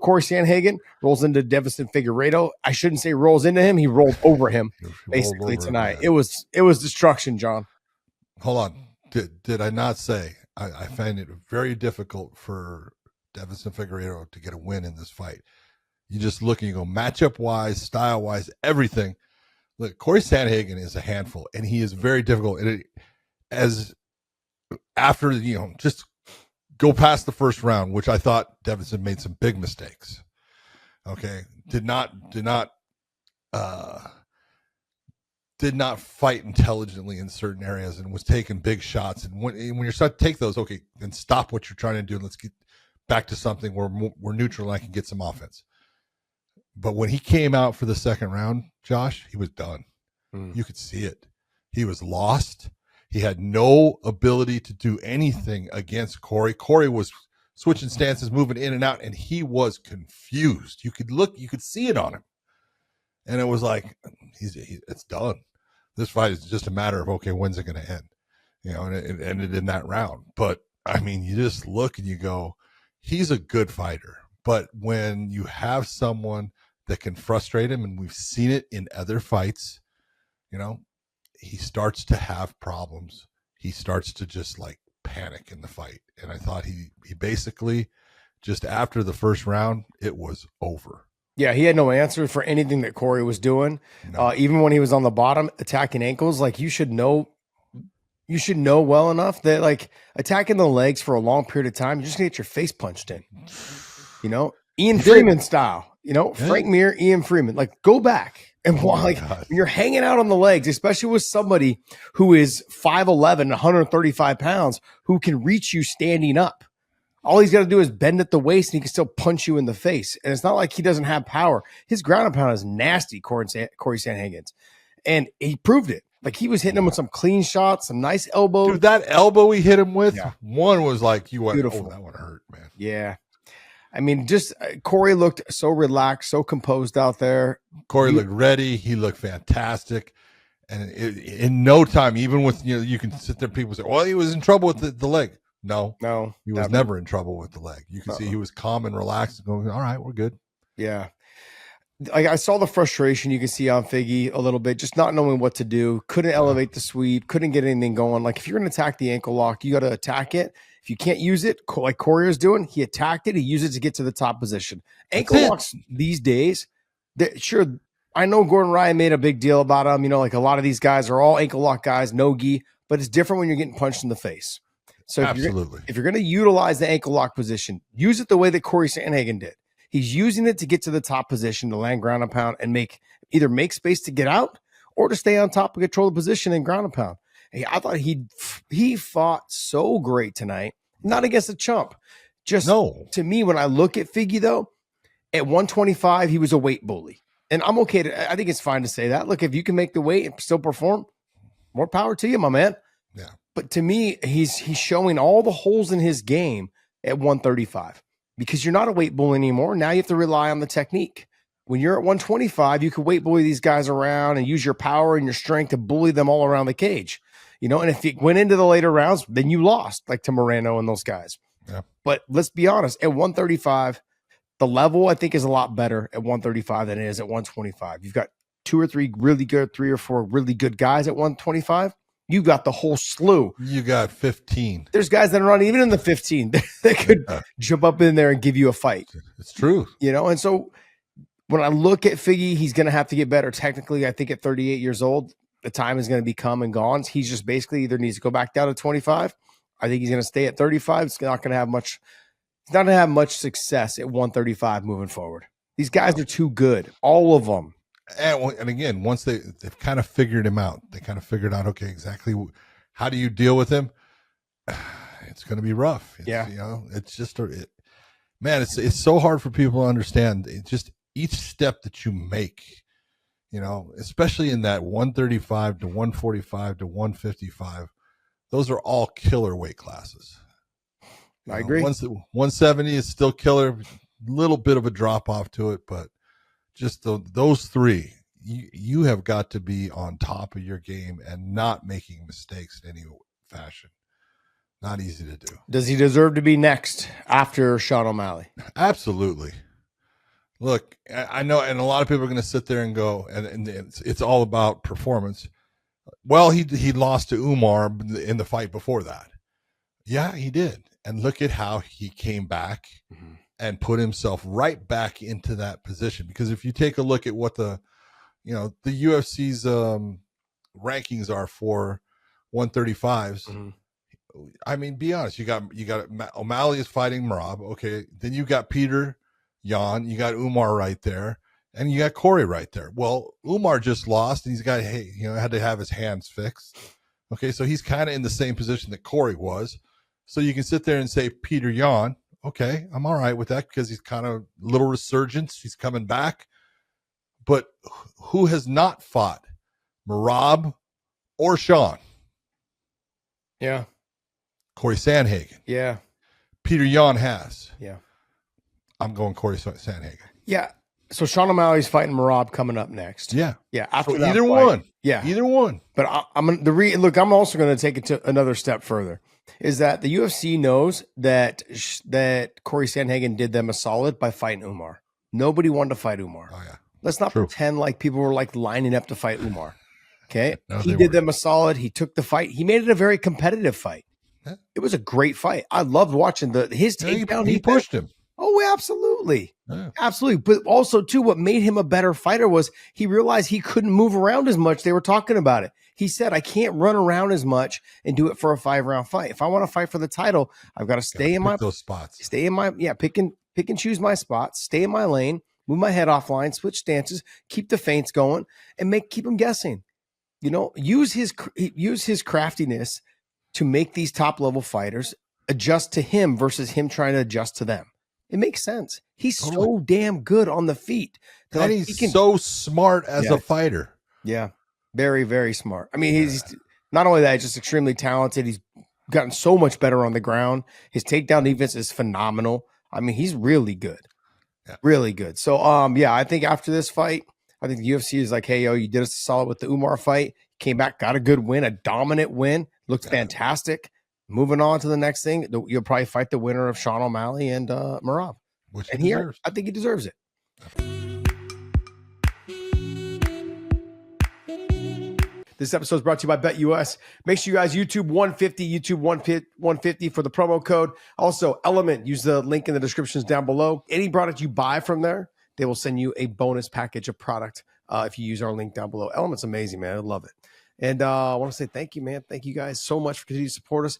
Cory Sandhagen rolls into Deiveson Figueiredo. I shouldn't say rolls into him. He rolled over him basically tonight. It was destruction, John. Hold on. Did I not say I find it very difficult for Deiveson Figueiredo to get a win in this fight? You just look and you go matchup wise, style wise, everything. Look, Cory Sandhagen is a handful, and he is very difficult. And as after just go past the first round, which I thought Deiveson made some big mistakes. Okay, did not fight intelligently in certain areas and was taking big shots. And when you start to take those, okay, then stop what you're trying to do and let's get back to something where we're neutral and I can get some offense. But when he came out for the second round, Josh, he was done. You could see it. He was lost. He had no ability to do anything against Cory. Cory was switching stances, moving in and out, and he was confused. You could see it on him. And it was like, it's done. This fight is just a matter of, okay, when's it going to end? And it ended in that round. But, I mean, you just look and you go, he's a good fighter. But when you have someone that can frustrate him, and we've seen it in other fights, he starts to have problems. He starts to just like panic in the fight. And I thought he basically just after the first round, it was over. Yeah, he had no answer for anything that Cory was doing. No. Even when he was on the bottom attacking ankles, like you should know well enough that like attacking the legs for a long period of time, you're just gonna get your face punched in. Ian Freeman style. Frank Mir, Ian Freeman. Like go back. And when you're hanging out on the legs, especially with somebody who is 5'11", 135 pounds, who can reach you standing up. All he's got to do is bend at the waist and he can still punch you in the face. And it's not like he doesn't have power. His ground and pound is nasty, Cory Sandhagen's. And he proved it. Like he was hitting him with some clean shots, some nice elbows. Dude, that elbow he hit him with, one was like, you went, beautiful. Oh, that one hurt, man. Yeah. I mean, just Cory looked so relaxed, so composed out there. Cory looked ready. He looked fantastic. And in no time, even with, you can sit there, people say, well, he was in trouble with the leg. No, he was never in trouble with the leg. You can see he was calm and relaxed, going, all right, we're good. Yeah. Like I saw the frustration you can see on Figgy a little bit, just not knowing what to do. Couldn't elevate the sweep, couldn't get anything going. Like if you're going to attack the ankle lock, you got to attack it. If you can't use it, like Cory was doing, he attacked it. He used it to get to the top position. Ankle locks these days, sure, I know Gordon Ryan made a big deal about them. Like a lot of these guys are all ankle lock guys, no gi, but it's different when you're getting punched in the face. So absolutely, if you're going to utilize the ankle lock position, use it the way that Cory Sandhagen did. He's using it to get to the top position, to land ground and pound, and either make space to get out or to stay on top and control the position and ground and pound. Hey, I thought he fought so great tonight, not against a chump. To me, when I look at Figgy, though, at 125, he was a weight bully. And I'm okay I think it's fine to say that. Look, if you can make the weight and still perform, more power to you, my man. Yeah. But to me, he's showing all the holes in his game at 135 because you're not a weight bully anymore. Now you have to rely on the technique. When you're at 125, you can weight bully these guys around and use your power and your strength to bully them all around the cage. And if you went into the later rounds, then you lost, like to Moreno and those guys. Yeah. But let's be honest, at 135, the level I think is a lot better at 135 than it is at 125. You've got 2 or 3 really good, 3 or 4 really good guys at 125. You've got the whole slew. You got 15. There's guys that are not even in the 15 that could jump up in there and give you a fight. It's true. And so when I look at Figgy, he's going to have to get better technically. I think at 38 years old, the time is going to be come and gone. He's just basically either needs to go back down to 25. I think he's going to stay at 35. It's not going to have much. He's not going to have much success at 135 moving forward. These guys are too good, all of them. And again, once they've kind of figured him out, they kind of figured out, okay, exactly how do you deal with him? It's going to be rough. It's just, it's so hard for people to understand. It's just each step that you make, especially in that 135 to 145 to 155, those are all killer weight classes. I agree. 170 is still killer, little bit of a drop off to it, but just those three, you have got to be on top of your game and not making mistakes in any fashion. Not easy to do. Does he deserve to be next after Sean O'Malley? Absolutely. Look, I know, and a lot of people are going to sit there and go, and it's all about performance. Well, he lost to Umar in the fight before that. Yeah, he did. And look at how he came back and put himself right back into that position. Because if you take a look at what the UFC's rankings are for 135s, I mean, be honest. You got O'Malley is fighting Merab. Okay, then you got Peter Yan, you got Umar right there, and you got Cory right there. Well, Umar just lost, and he's got had to have his hands fixed. Okay, so he's kind of in the same position that Cory was. So you can sit there and say Peter Yan. Okay, I'm all right with that because he's kind of little resurgence. He's coming back. But who has not fought Merab or Sean? Yeah. Cory Sandhagen. Yeah. Peter Yan has. Yeah. I'm going Cory Sandhagen. Yeah. So Sean O'Malley's fighting Merab coming up next. Yeah. Yeah. After so that either fight, one. Yeah. Either one. But I'm also going to take it to another step further. Is that the UFC knows that Cory Sandhagen did them a solid by fighting Umar. Nobody wanted to fight Umar. Oh yeah. Let's not pretend like people were like lining up to fight Umar. Okay. No, he did them a solid. He took the fight. He made it a very competitive fight. Yeah. It was a great fight. I loved watching his takedown. He pushed him. Oh, absolutely. Yeah. Absolutely. But also, too, what made him a better fighter was he realized he couldn't move around as much. They were talking about it. He said, I can't run around as much and do it for a 5-round fight. If I want to fight for the title, I've got to stay in those spots. Stay in my, pick and choose my spots, stay in my lane, move my head offline, switch stances, keep the feints going, and keep him guessing. Use his craftiness to make these top-level fighters adjust to him versus him trying to adjust to them. It makes sense. He's so damn good on the feet. And he's so smart as a fighter. Yeah. Very, very smart. I mean, he's not only that, he's just extremely talented. He's gotten so much better on the ground. His takedown defense is phenomenal. I mean, he's really good. Yeah. Really good. So, I think after this fight, I think the UFC is like, hey, yo, you did us a solid with the Umar fight. Came back, got a good win, a dominant win. Looked fantastic. Moving on to the next thing, you'll probably fight the winner of Sean O'Malley and Merab. Which he deserves. I think he deserves it. This episode is brought to you by BetUS. Make sure you guys YouTube 150 for the promo code. Also, Element, use the link in the descriptions down below. Any product you buy from there, they will send you a bonus package of product if you use our link down below. Element's amazing, man. I love it. And I want to say thank you, man. Thank you guys so much for continuing to support us.